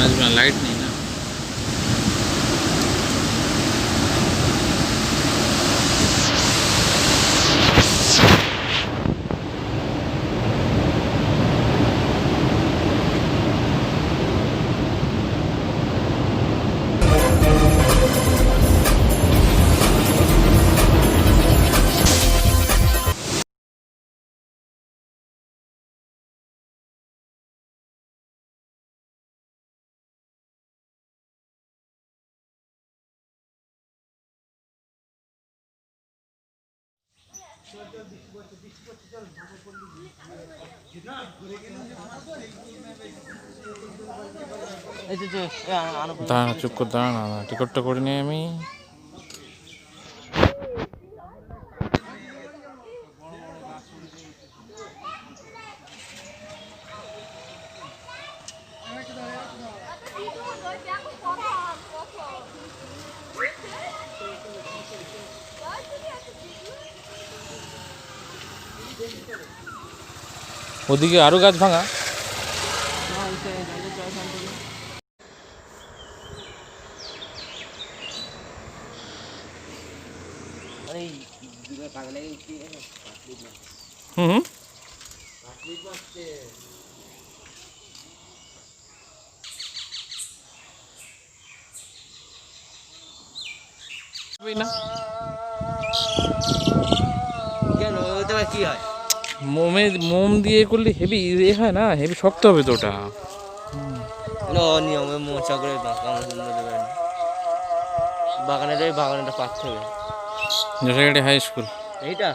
आज में लाइट नहीं ना। দাঁড়া, চুপ করে দাঁড়া না, টিকিটটা করে নিই আমি। ওদিকে আরো গাছ ভাঙা। হুম না কেন ওতে কি হয়? মোম দিয়ে করলে হেভি ইয়ে হয় না, হেভি শক্ত হবে তো ওটা। নিয়মে মোচা করে বাগানে যাই, বাগানেটা পাচ্ছে হবে। যশোরঘাটি হাই স্কুল এইটা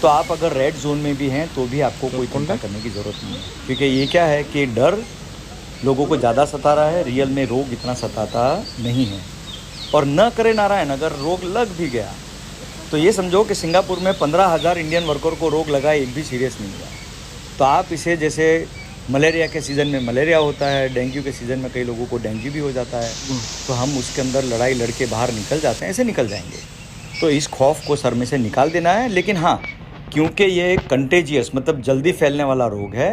तो आप अगर रेड जोन में भी हैं तो भी आपको कोई चिंता करने की ज़रूरत नहीं है, क्योंकि ये क्या है कि डर लोगों को ज़्यादा सता रहा है, रियल में रोग इतना सताता नहीं है। और न करे नारायण, अगर रोग लग भी गया तो ये समझो कि सिंगापुर में 15,000 इंडियन वर्कर को रोग लगा, एक भी सीरियस नहीं हुआ। तो आप इसे, जैसे मलेरिया के सीज़न में मलेरिया होता है, डेंगू के सीज़न में कई लोगों को डेंगू भी हो जाता है, तो हम उसके अंदर लड़ाई लड़के बाहर निकल जाते हैं, ऐसे निकल जाएंगे। तो इस खौफ को सर में से निकाल देना है। लेकिन हाँ, क्योंकि ये कंटेजियस मतलब जल्दी फैलने वाला रोग है,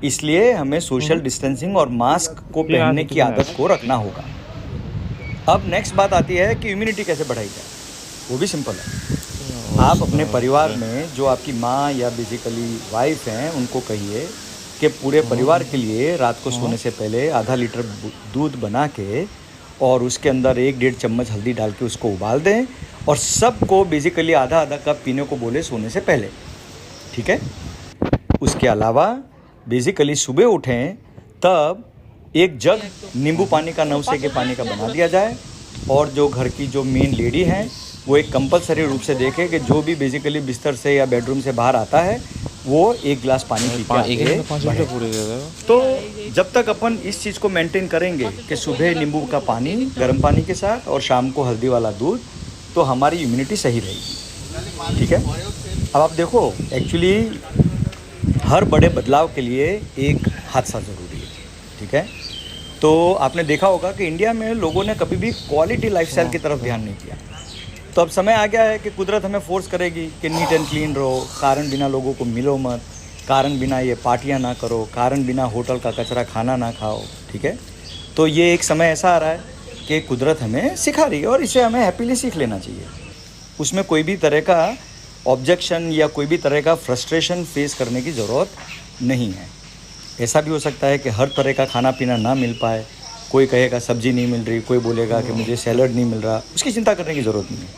इसलिए हमें सोशल डिस्टेंसिंग और मास्क को पहनने की आदत को रखना होगा। अब नेक्स्ट बात आती है कि इम्यूनिटी कैसे बढ़ाई जाए। वो भी सिंपल है। आप अपने परिवार में जो आपकी माँ या बेसिकली वाइफ हैं उनको कहिए कि पूरे परिवार के लिए रात को सोने से पहले आधा लीटर दूध बना के और उसके अंदर 1-1.5 चम्मच हल्दी डाल के उसको उबाल दें और सबको बेसिकली आधा आधा कप पीने को बोले सोने से पहले, ठीक है। उसके अलावा बेसिकली सुबह उठें तब एक जग नींबू पानी का, नवसे के पानी का बना दिया जाए और जो घर की जो मेन लेडी हैं वो एक कंपलसरी रूप से देखें कि जो भी बेसिकली बिस्तर से या बेडरूम से बाहर आता है वो 1 गिलास पानी पी के आगे। तो जब तक अपन इस चीज़ को मेंटेन करेंगे कि सुबह नींबू का पानी गर्म पानी के साथ और शाम को हल्दी वाला दूध, तो हमारी इम्यूनिटी सही रहेगी, ठीक है। अब आप देखो, एक्चुअली हर बड़े बदलाव के लिए एक हादसा ज़रूरी है, ठीक है। तो आपने देखा होगा कि इंडिया में लोगों ने कभी भी क्वालिटी लाइफस्टाइल की तरफ ध्यान नहीं दिया। तो अब समय आ गया है कि कुदरत हमें फोर्स करेगी कि नीट एंड क्लीन रहो, कारण बिना लोगों को मिलो मत, कारण बिना ये पार्टियां ना करो, कारण बिना होटल का कचरा खाना ना खाओ, ठीक है। तो ये एक समय ऐसा आ रहा है कि कुदरत हमें सिखा रही है और इसे हमें हैप्पीली सीख लेना चाहिए। उसमें कोई भी तरह का ऑब्जेक्शन या कोई भी तरह का फ्रस्ट्रेशन फेस करने की ज़रूरत नहीं है। ऐसा भी हो सकता है कि हर तरह का खाना पीना ना मिल पाए, कोई कहेगा सब्ज़ी नहीं मिल रही, कोई बोलेगा कि मुझे सैलड नहीं मिल रहा, उसकी चिंता करने की ज़रूरत नहीं है।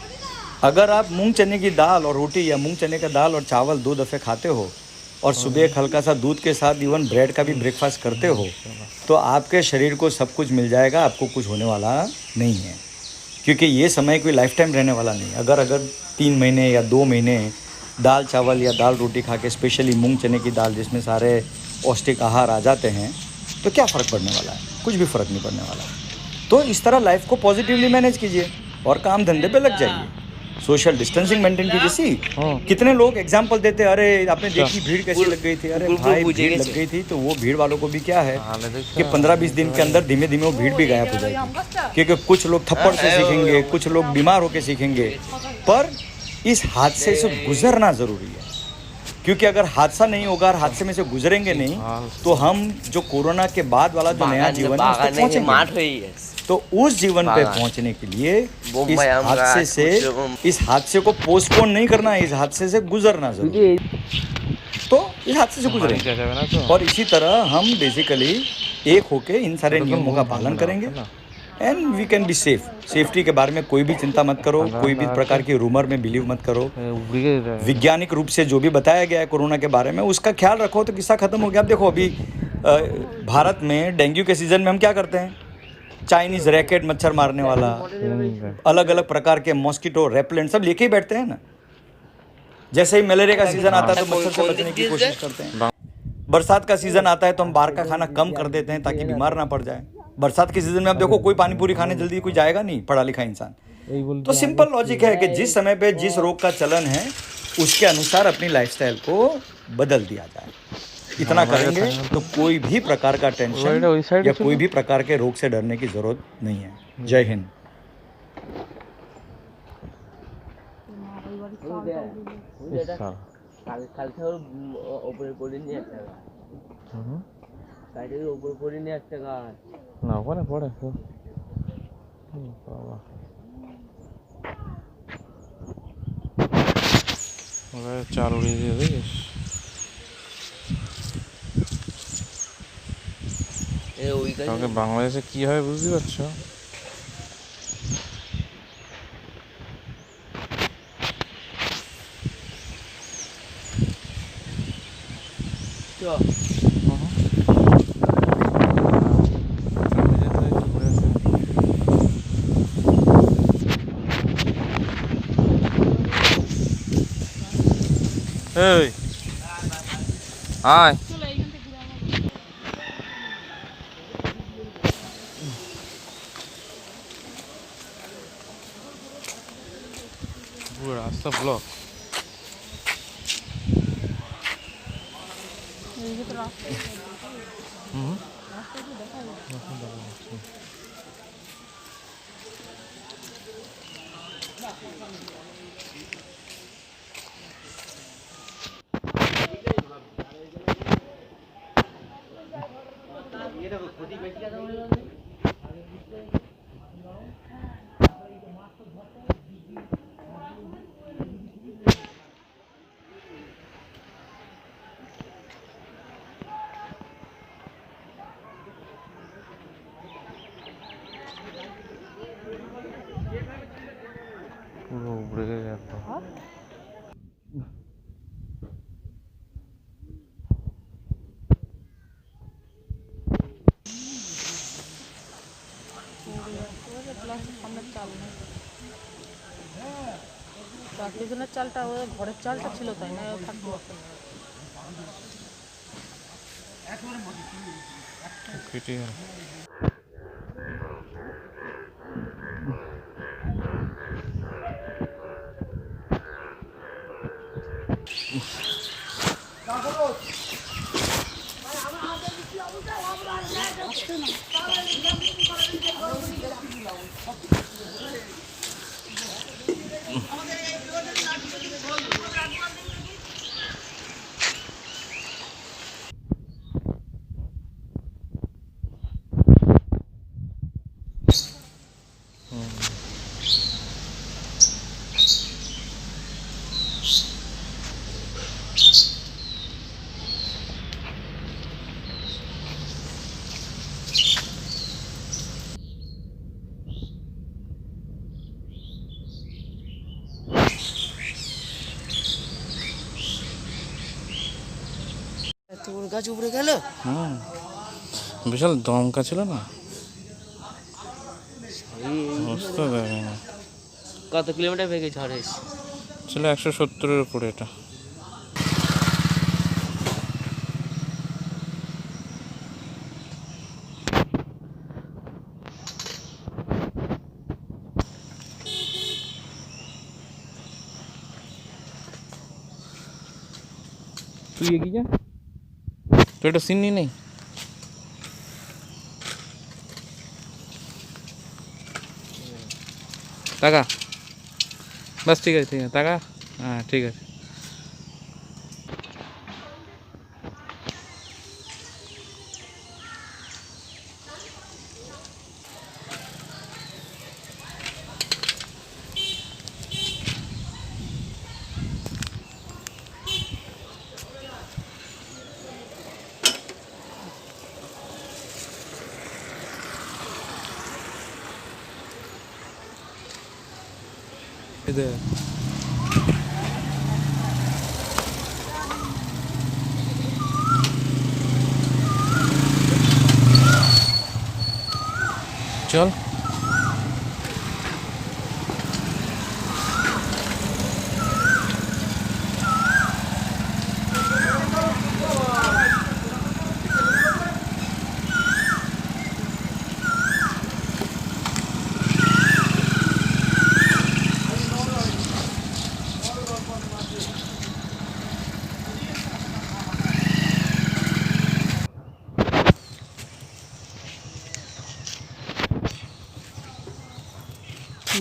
अगर आप मूंग चने की दाल और रोटी या मूंग चने का दाल और चावल 2 दफ़े खाते हो और सुबह एक हल्का सा दूध के साथ इवन ब्रेड का भी ब्रेकफास्ट करते हो, तो आपके शरीर को सब कुछ मिल जाएगा, आपको कुछ होने वाला नहीं है। क्योंकि ये समय कोई लाइफ टाइम रहने वाला नहीं। अगर 3 महीने या 2 महीने दाल चावल या दाल रोटी खा के, स्पेशली मूंग चने की दाल जिसमें सारे पौष्टिक आहार आ जाते हैं, तो क्या फ़र्क पड़ने वाला है? कुछ भी फ़र्क नहीं पड़ने वाला है। तो इस तरह लाइफ को पॉजिटिवली मैनेज कीजिए और काम धंधे पे लग जाइए, सोशल डिस्टेंसिंग मेंटेन कीजिए। सी कितने लोग एग्जांपल देते हैं, अरे आपने देखी भीड़ कैसी लग गई थी, अरे भाई भीड़ लग गई थी, तो वो भीड़ वालों को भी क्या है कि 15-20 दिन के अंदर धीमे धीमे वो भीड़ भी गायब हो जाएगी, क्योंकि कुछ लोग थप्पड़ से सीखेंगे, कुछ लोग बीमार होकर सीखेंगे, पर इस हादसे से गुजरना ज़रूरी है। क्योंकि अगर हादसा नहीं होगा और हादसे में से गुजरेंगे नहीं, तो हम जो कोरोना के बाद वाला जो नया जीवन है उस पर पहुंचेंगे। तो उस जीवन पे पहुंचने के लिए इस हादसे को पोस्टपोन नहीं करना है, इस हादसे से गुजरना जरूरी है। तो इस हादसे से गुजरेंगे और इसी तरह हम बेसिकली एक होके इन सारे नियमों का पालन करेंगे and we can be safe. Safety के बारे में कोई भी चिंता मत करो, कोई भी प्रकार की रूमर में बिलीव मत करो। वैज्ञानिक रूप से जो भी बताया गया है कोरोना के बारे में उसका ख्याल रखो, तो किस्सा खत्म हो गया। अब देखो, अभी भारत में डेंगू के सीजन में हम क्या करते हैं, चाइनीज रैकेट मच्छर मारने वाला, अलग अलग प्रकार के मॉस्किटो रेपेलेंट सब लेके ही बैठते हैं ना। जैसे ही मलेरिया का सीजन आता है तो मच्छर से बचने की कोशिश करते हैं। बरसात का सीजन आता है तो हम बाहर का खाना कम कर देते हैं ताकि बीमार ना पड़ जाए। बरसात के सीजन में आप देखो, कोई पानी पूरी खाने जल्दी कोई जाएगा नहीं, पढ़ा लिखा इंसान। तो सिंपल लॉजिक है कि जिस समय पे जिस रोग का चलन है उसके अनुसार अपनी लाइफस्टाइल को बदल दिया जाए। इतना करेंगे तो कोई भी प्रकार का टेंशन या कोई भी प्रकार के रोग से डरने की जरूरत नहीं है। जय हिंद। না ওখানে পড়ে চাল উড়িয়ে দিয়ে দেখিস। কাউকে বাংলাদেশে কি হয় বুঝতে পারছো? এই আয়, পুরো রাস্তা ব্লক। পুরো উপরে গেল। চারজনের চালটা ওদের ঘরের চালটা ছিল, তাই না থাকবো। কেটে গেল। তোর গাছ উপরে গেল। বিশাল দমকা ছিল না, বুঝতে পারিনি। কত কিলোমিটার বেগে ঝড় এসেছে? ছিল 170-এর উপরে এটা। তুই এগিয়ে যা, তো এটা সিন নেই। টাকা বাস, ঠিক আছে টাকা। হ্যাঁ ঠিক আছে। इधर चल।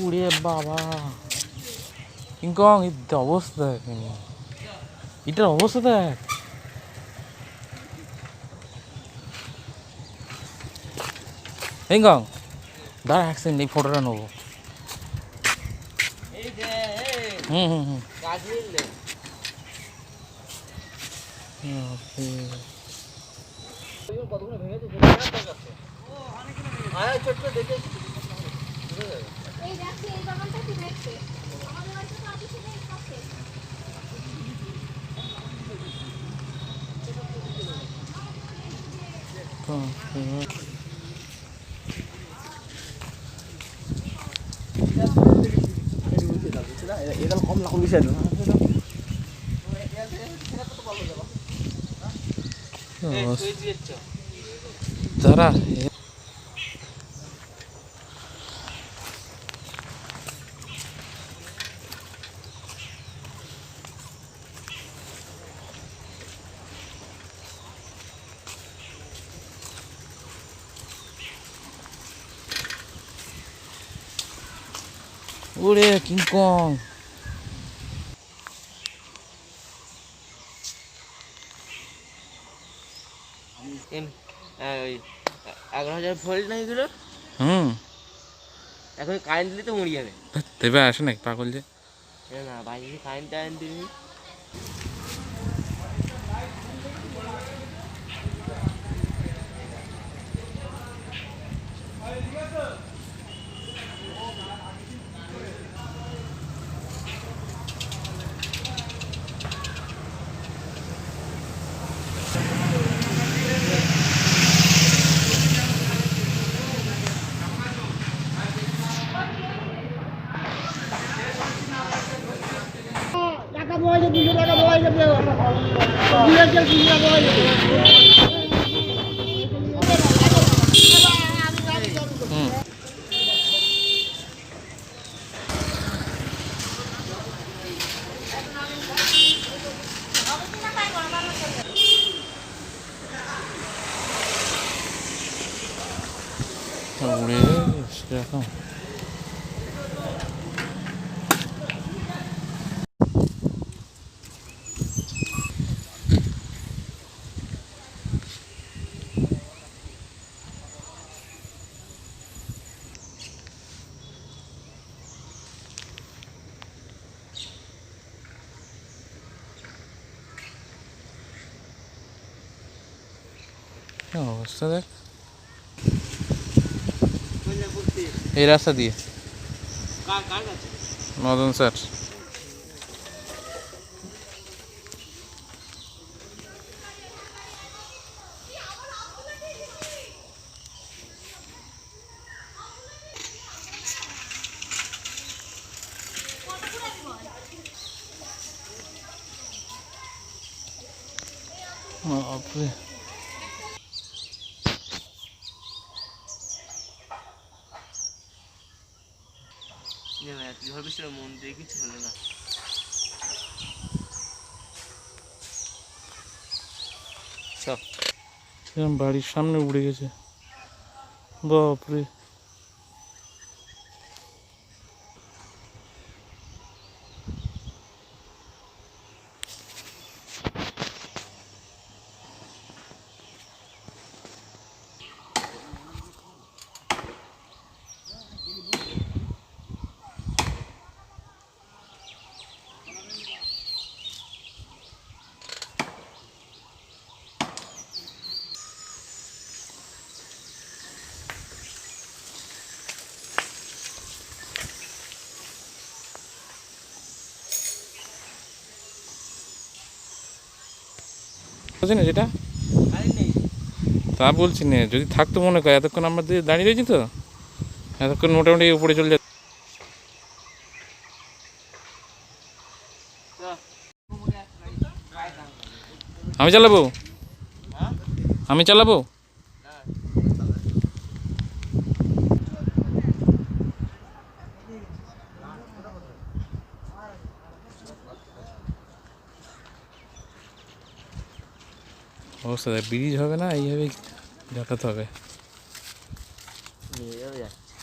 উড়ে বাবা, কিংকং এর অবস্থা দেখ, এটার অবস্থা দেখ। কিংকং দাঁড়া, এক সেকেন্ড এই ফটোটা নেবো। হুম হুম হুম দাঁড়া। ওরে কিংকং, ওই 11,000 ভোল্ট না এগুলো, হুম এখন কারেন্ট দিলে তো মরে যাবে। দেবে আসে নাকি পাগল যে। না বাইরে কারেন্ট টারেন্ট দিবি। হুম ওরে সেরকম। অবস্থা দেখ এই রাস্তা দিয়ে। মদন স্যার বাপরে। ঝড় বৃষ্টির মন দিয়ে কিছু হলো না। সব এরকম বাড়ির সামনে উড়ে গেছে, বাপরে। না যেটা তা বলছি না, যদি থাকতো মনে করে এতক্ষণ আমরা দাঁড়িয়ে রয়েছি তো, এতক্ষণ মোটামুটি উপরে চলে যেত। আমি চালাবো, আমি চালাবো। অবস্থা দেখ, ব্রিজ হবে না, এইভাবে যাতায়াত হবে। নিয়ে যাবে যাচ্ছে।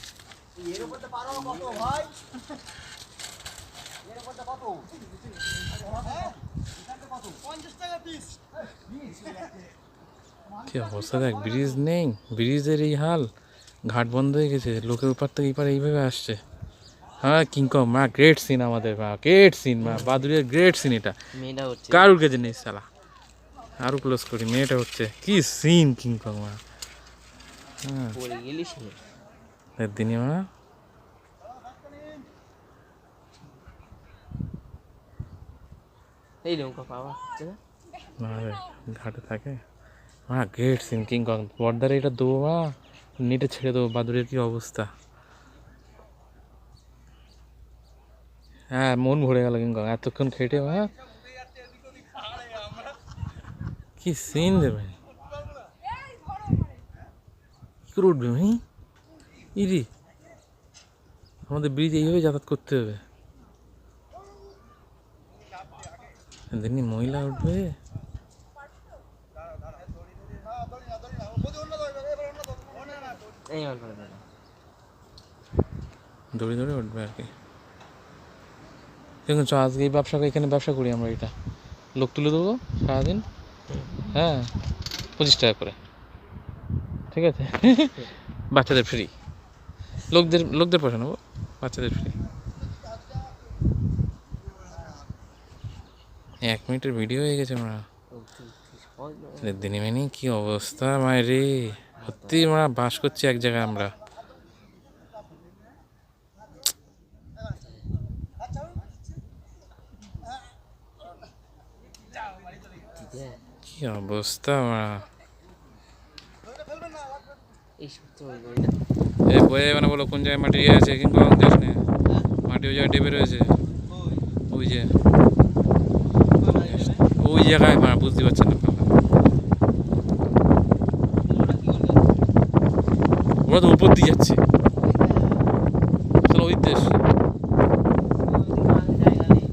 কি অবস্থা দেখ, ব্রিজ নেই, ব্রিজের এই হাল, ঘাট বন্ধ হয়ে গেছে, লোকের উপর থেকে এইপারে এইভাবে আসছে। হ্যাঁ কিংকং মা, গ্রেট সিন আমাদের, মা গ্রেট সিন, মা বাদুড়িয়ার গ্রেট সিন এটা। মেয়েটা হচ্ছে কারুর কাছে নেই সালা, আরো ক্লোজ করি, মেয়েটা হচ্ছে কি সিন কিংকং মা। হ্যাঁ পড়ে গেলিস নে। দিনই মা, এই নৌকা পাওয়া হচ্ছে না। না রে, ঘাটে থাকে মা, গ্রেট সিন কিংকং। বর্দারে এটা দেবো মা, নেটে ছেড়ে দেবো, বাদুড়ের কি অবস্থা। হ্যাঁ মন ভরে গেল কিংকং, এতক্ষণ খেটে মা, কি সিন দেবে, কি করে উঠবে ভাই ইরি। আমাদের ব্রিজ এইভাবে যাতায়াত করতে হবে, দিনই মহিলা উঠবে। এই অল্প দাদা দৌড়ে দৌড়ে উঠবে আর কি। দেখুন চ, আজকে এই ব্যবসা, এখানে ব্যবসা করি আমরা, এটা লোক তুলে দেবো সারাদিন। হ্যাঁ 25 টাকা করে, ঠিক আছে। বাচ্চাদের ফ্রি, লোকদের পয়সা নেবো, বাচ্চাদের ফ্রি। 1 মিনিটের ভিডিও হয়ে গেছে আমরা। দিনে মেনে কি অবস্থা মায়ের রে, সত্যি আমরা বাস করছি এক জায়গায় আমরা। কি অবস্থা আমরা, এই সত্যি এ বয়ে মানে বলো কোন জায়গায় মাটি ইয়ে আছে, কিন্তু দেশ নেই মাটি, ওই জায়গায় ডেবে রয়েছে, ওই যে ওই জায়গায় মা, বুঝতে পারছেন না আপনারা। ওরা তো উপর দিয়ে যাচ্ছে, তাহলে ওই দেশ। জায়গা নেই।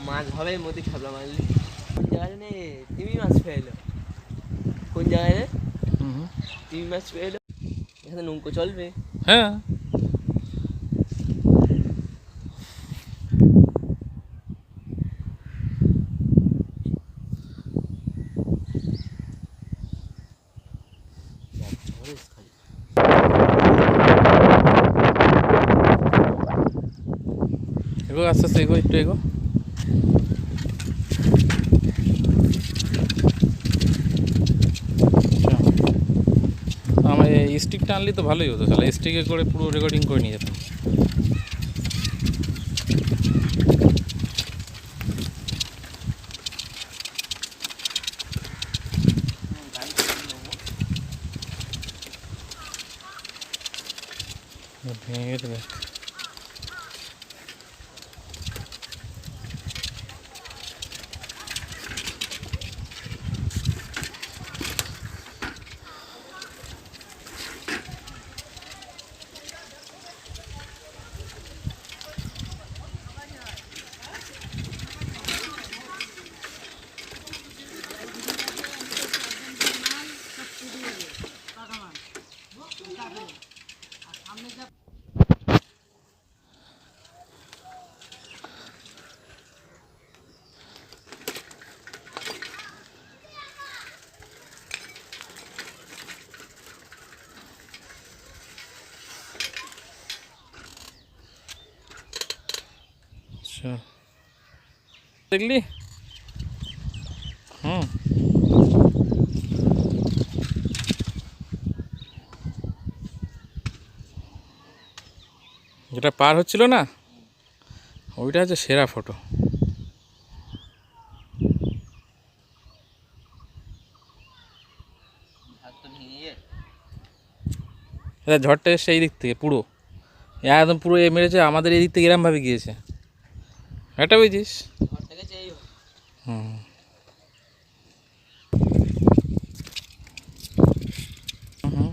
মাছ হবে মধ্যে খেপলা মারলি কোন জায়গায় নে তিমি মাছ পেলো, কোন জায়গায় রে তিমি মাছ পেলো, এখানে নৌকো চলবে। হ্যাঁ এগো, আস্তে আস্তে এগো, একটু এগো। আমার স্টিকটা আনলে তো ভালোই হতো, তাহলে স্টিকে করে পুরো রেকর্ডিং করে নিয়ে যেতাম। চল দেখলি হুম যেটা পার হচ্ছিল না ওইটা হচ্ছে সেরা ফটো। হাত তো ভেঙে গিয়ে এটা ঝড়টা এসছে এই দিক থেকে পুরো একদম পুরো এ মেরেছে আমাদের এই দিক থেকে এরমভাবে গিয়েছে, এটা বুঝছিস? ঘর থেকে চেয়ে হুম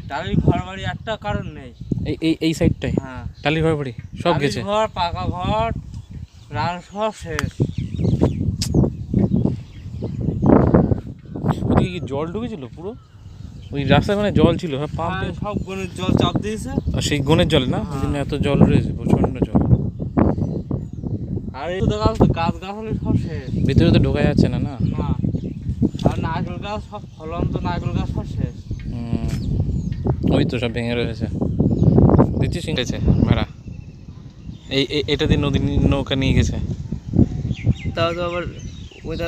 টালির ঘর বাড়ি একটা কারণ নেই। এই এই এই সাইডটাই হ্যাঁ টালির ঘর বাড়ি সব টালির গেছে। ঘর, পাকা ঘর, রান সব শেষ। ওদিকে কি জল ঢুকেছিল পুরো? ওই রাস্তায় মানে জল ছিল, হ্যাঁ পাম্প হ্যাঁ, সব গনের জল চাপ দিয়েছে। সেই গনের জল না ওই জন্য এত জল রয়েছে, প্রচণ্ড জল। আর এই তো দেখা যাচ্ছে গাছ গাছালি সব শেষ। ভিতরে তো ঢোকা যাচ্ছে না। না না আর নারকেল গাছ সব ফলন্ত নারকেল গাছ সব শেষ। হুম, ওই তো সব ভেঙে রয়েছে দেখছিস গেছে ভাড়া এই এটা দিয়ে নদী নৌকা নিয়ে গেছে। তাও তো আবার ওইটা